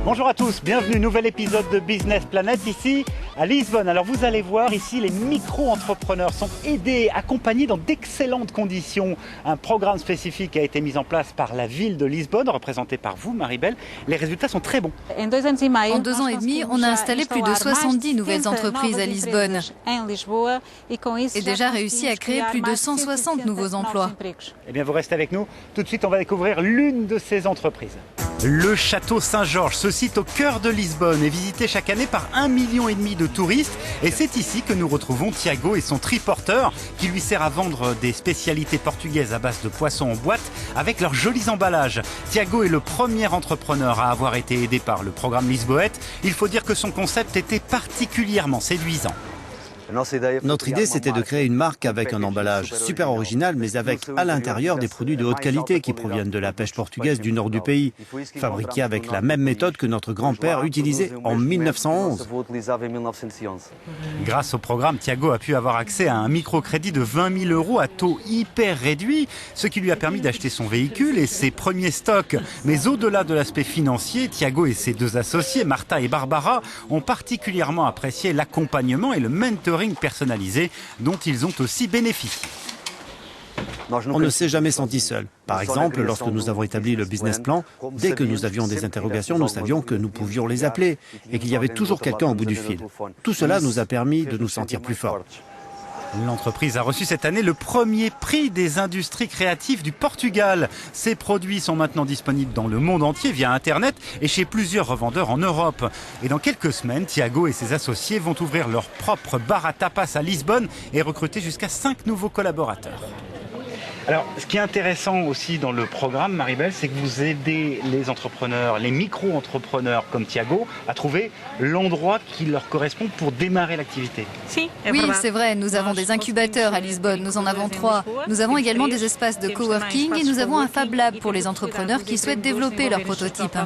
Bonjour à tous, bienvenue, nouvel épisode de Business Planet ici à Lisbonne. Alors vous allez voir ici, les micro-entrepreneurs sont aidés, accompagnés dans d'excellentes conditions. Un programme spécifique a été mis en place par la ville de Lisbonne, représenté par vous Maribel. Les résultats sont très bons. En 2 ans et demi, on a installé plus de 70 nouvelles entreprises à Lisbonne et déjà réussi à créer plus de 160 nouveaux emplois. Eh bien vous restez avec nous, tout de suite on va découvrir l'une de ces entreprises. Le château Saint-Georges se situe au cœur de Lisbonne et visité chaque année par 1,5 million de touristes. Et c'est ici que nous retrouvons Tiago et son triporteur qui lui sert à vendre des spécialités portugaises à base de poissons en boîte avec leurs jolis emballages. Tiago est le premier entrepreneur à avoir été aidé par le programme Lisboète. Il faut dire que son concept était particulièrement séduisant. Notre idée, c'était de créer une marque avec un emballage super original, mais avec à l'intérieur des produits de haute qualité qui proviennent de la pêche portugaise du nord du pays, fabriqués avec la même méthode que notre grand-père utilisait en 1911. Grâce au programme, Tiago a pu avoir accès à un microcrédit de 20 000 € à taux hyper réduit, ce qui lui a permis d'acheter son véhicule et ses premiers stocks. Mais au-delà de l'aspect financier, Tiago et ses deux associés, Marta et Barbara, ont particulièrement apprécié l'accompagnement et le mentoring personnalisé dont ils ont aussi bénéficié. On ne s'est jamais senti seul. Par exemple, lorsque nous avons établi le business plan, dès que nous avions des interrogations, nous savions que nous pouvions les appeler et qu'il y avait toujours quelqu'un au bout du fil. Tout cela nous a permis de nous sentir plus forts. L'entreprise a reçu cette année le premier prix des industries créatives du Portugal. Ces produits sont maintenant disponibles dans le monde entier via Internet et chez plusieurs revendeurs en Europe. Et dans quelques semaines, Tiago et ses associés vont ouvrir leur propre bar à tapas à Lisbonne et recruter jusqu'à 5 nouveaux collaborateurs. Alors, ce qui est intéressant aussi dans le programme, Maribel, c'est que vous aidez les entrepreneurs, les micro-entrepreneurs comme Tiago, à trouver l'endroit qui leur correspond pour démarrer l'activité. Oui, c'est vrai, nous avons des incubateurs à Lisbonne, nous en avons 3. Nous avons également des espaces de coworking et nous avons un Fab Lab pour les entrepreneurs qui souhaitent développer leurs prototypes.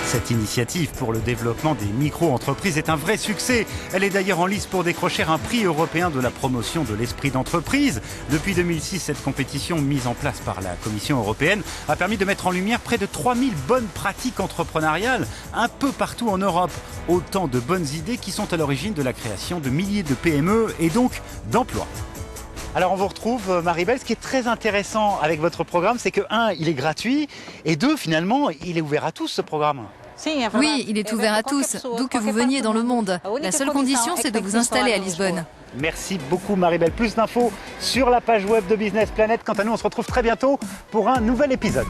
Cette initiative pour le développement des micro-entreprises est un vrai succès. Elle est d'ailleurs en lice pour décrocher un prix européen de la promotion de l'esprit d'entreprise. Depuis 2006, cette compétition mise en place par la Commission européenne a permis de mettre en lumière près de 3000 bonnes pratiques entrepreneuriales un peu partout en Europe. Autant de bonnes idées qui sont à l'origine de la création de milliers de PME et donc d'emplois. Alors on vous retrouve Maribel, ce qui est très intéressant avec votre programme, c'est que 1, il est gratuit et 2, finalement, il est ouvert à tous ce programme. Oui, il est ouvert à tous, d'où que vous veniez dans le monde. La seule condition, c'est de vous installer à Lisbonne. Merci beaucoup Maribel. Plus d'infos sur la page web de Business Planet. Quant à nous, on se retrouve très bientôt pour un nouvel épisode.